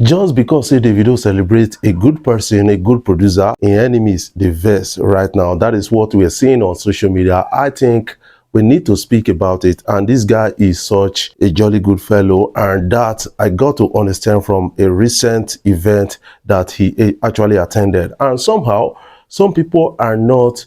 Just because say Davido celebrates a good person, a good producer, in enemies the verse right now. That is what we are seeing on social media. I think we need to speak about it, and this guy is such a jolly good fellow, and that I got to understand from a recent event that he actually attended. And somehow some people are not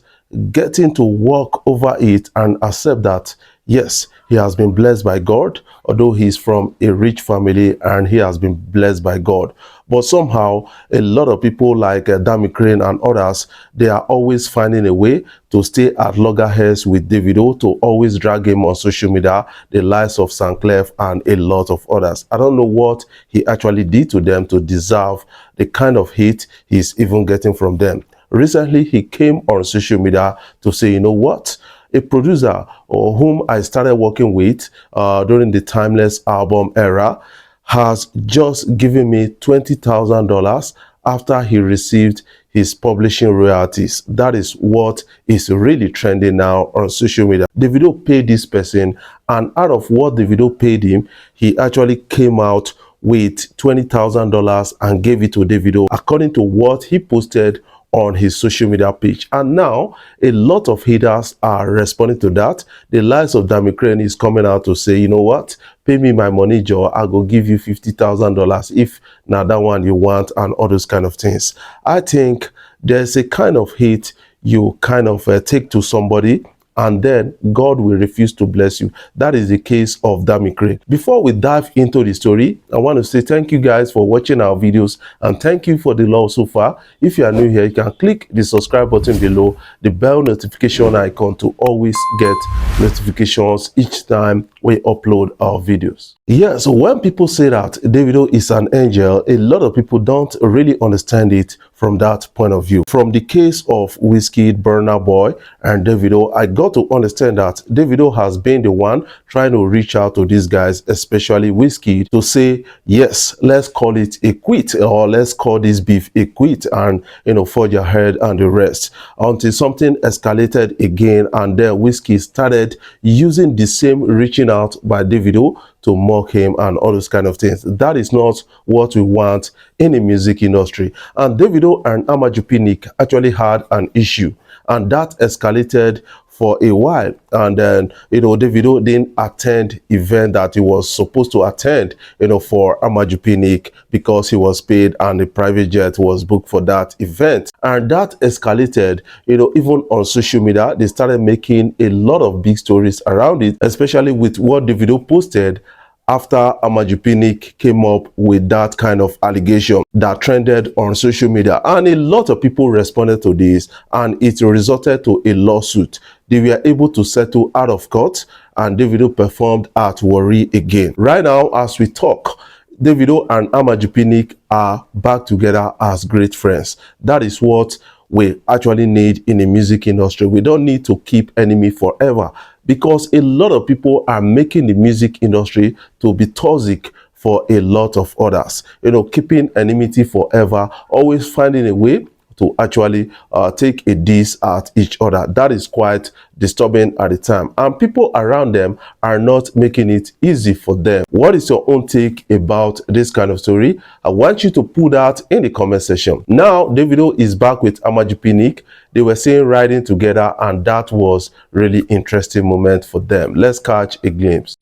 getting to walk over it and accept that yes, he has been blessed by God, although he's from a rich family and he has been blessed by God. But somehow a lot of people like Dammy Krane and others, they are always finding a way to stay at loggerheads with Davido, to always drag him on social media, the likes of Samklef and a lot of others. I don't know what he actually did to them to deserve the kind of hate he's even getting from them. Recently, he came on social media to say, you know what? A producer or whom I started working with during the Timeless album era has just given me $20,000 after he received his publishing royalties. That is what is really trending now on social media. Davido paid this person, and out of what Davido paid him, he actually came out with $20,000 and gave it to Davido, according to what he posted on his social media page. And now a lot of haters are responding to that. The likes of Dammy Krane is coming out to say, you know what, pay me my money, Joe, I go give you $50,000 if now that one you want, and all those kind of things. I think there's a kind of hate you kind of take to somebody, and then God will refuse to bless you. That is the case of Dammy Krane. Before we dive into the story, I want to say thank you guys for watching our videos, and thank you for the love so far. If you are new here, you can click the subscribe button below, the bell notification icon, to always get notifications each time we upload our videos. Yeah, so when people say that Davido is an angel, a lot of people don't really understand it from that point of view. From the case of Wizkid, Burna Boy, and Davido, I got to understand that Davido has been the one trying to reach out to these guys, especially Wizkid, to say, yes, let's call it a quit, or let's call this beef a quit, and, you know, forge ahead and the rest, until something escalated again, and then Wizkid started using the same reaching out by Davido to mock him and all those kind of things. That is not what we want in the music industry. And Davido and Pinnick actually had an issue, and that escalated for a while. And then, you know, Davido didn't attend event that he was supposed to attend, you know, for Pinnick, because he was paid and the private jet was booked for that event. And that escalated, you know, even on social media. They started making a lot of big stories around it, especially with what Davido posted after Pinnick came up with that kind of allegation that trended on social media. And a lot of people responded to this, and it resulted to a lawsuit. They were able to settle out of court, and Davido performed at Warri again. Right now, as we talk, Davido and Pinnick are back together as great friends. That is what we actually need in the music industry. We don't need to keep enemy forever, because a lot of people are making the music industry to be toxic for a lot of others. You know, keeping enmity forever, always finding a way to actually take a diss at each other. That is quite disturbing at the time, and people around them are not making it easy for them. What is your own take about this kind of story? I want you to put that in the comment section. Now Davido is back with Pinnick. They were saying riding together, and that was really interesting moment for them. Let's catch a glimpse.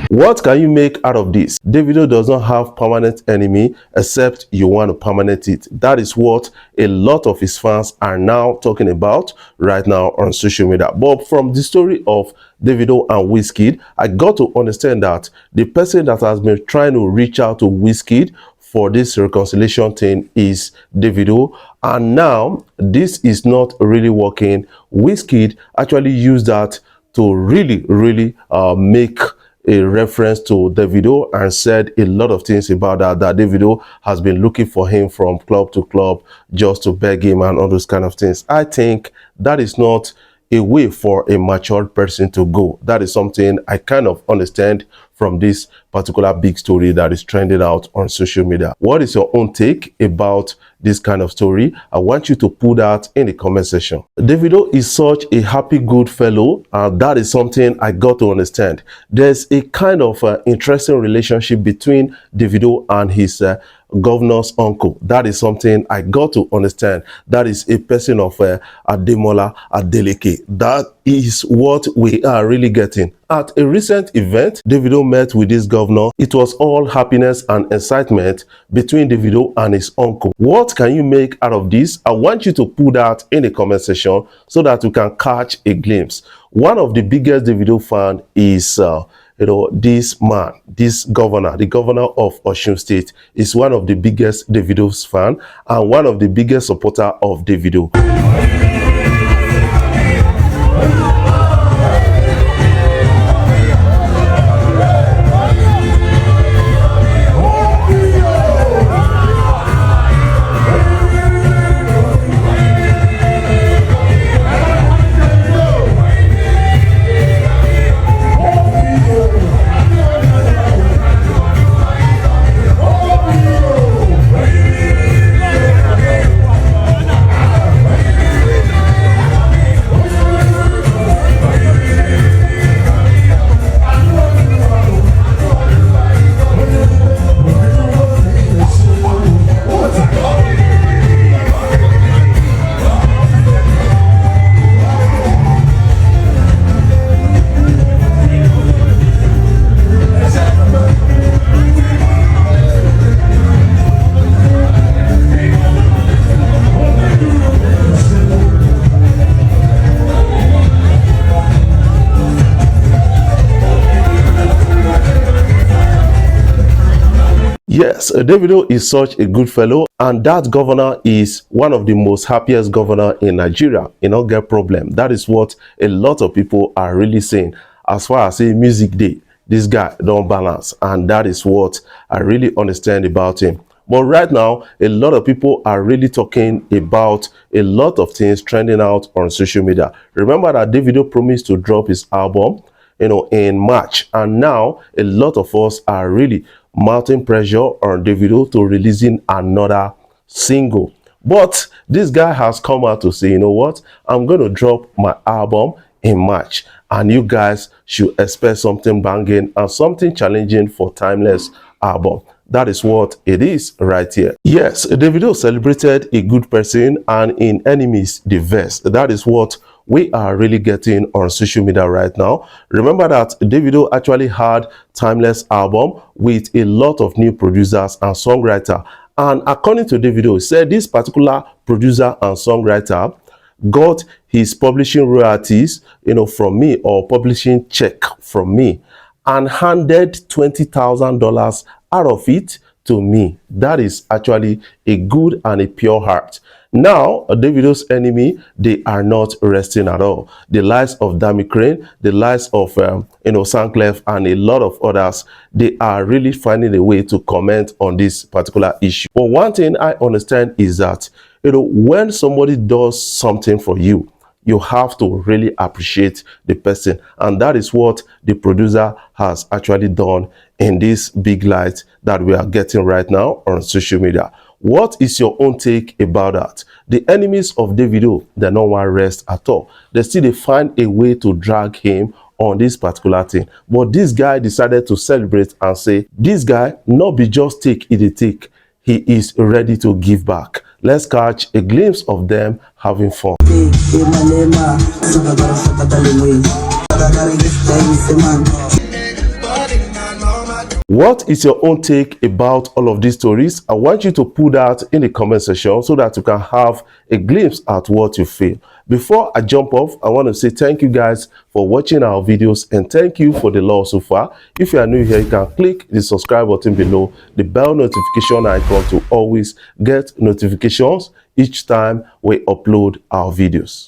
What can you make out of this? Davido does not have permanent enemy, except you want to permanent it. That is what a lot of his fans are now talking about right now on social media. But from the story of Davido and Wizkid, I got to understand that the person that has been trying to reach out to Wizkid for this reconciliation thing is Davido, and now this is not really working. Wizkid actually used that to really make a reference to Davido, and said a lot of things about that Davido has been looking for him from club to club just to beg him and all those kind of things. I think that is not a way for a matured person to go. That is something I kind of understand from this particular big story that is trending out on social media. What is your own take about this kind of story? I want you to put that in the comment section. Davido is such a happy good fellow, and that is something I got to understand. There's a kind of interesting relationship between Davido and his governor's uncle. That is something I got to understand. That is a person of Ademola Adeleke. That is what we are really getting. At a recent event, Davido met with this governor. It was all happiness and excitement between Davido and his uncle. What can you make out of this? I want you to put that in the comment section so that you can catch a glimpse. One of the biggest Davido fan is this man, this governor, the governor of Osun State, is one of the biggest Davido's fan and one of the biggest supporter of Davido. Yes, Davido is such a good fellow, and that governor is one of the most happiest governor in Nigeria. You don't get problem. That is what a lot of people are really saying. As far as a music day, this guy don't balance, and that is what I really understand about him. But right now, a lot of people are really talking about a lot of things trending out on social media. Remember that Davido promised to drop his album, in March, and now a lot of us are really mounting pressure on Davido to releasing another single. But this guy has come out to say, you know what, I'm going to drop my album in March, and you guys should expect something banging and something challenging for Timeless album. That is what it is right here. Yes, Davido celebrated a good person, and in enemies the best. That is what we are really getting on social media right now. Remember that Davido actually had Timeless album with a lot of new producers and songwriter. And according to Davido, he said this particular producer and songwriter got his publishing royalties, from me, or publishing check from me, and handed $20,000 out of it to me. That is actually a good and a pure heart. Now, Davido's enemy, they are not resting at all. The likes of Dammy Krane, the likes of Samklef, and a lot of others, they are really finding a way to comment on this particular issue. But one thing I understand is that when somebody does something for you, you have to really appreciate the person, and that is what the producer has actually done in this big light that we are getting right now on social media. What is your own take about that? The enemies of Davido, they don't want rest at all. They find a way to drag him on this particular thing. But this guy decided to celebrate and say, this guy not be just take it take. He is ready to give back. Let's catch a glimpse of them having fun. What is your own take about all of these stories? I want you to put that in the comment section so that you can have a glimpse at what you feel. Before I jump off, I want to say thank you guys for watching our videos, and thank you for the love so far. If you are new here, you can click the subscribe button below, the bell notification icon to always get notifications each time we upload our videos.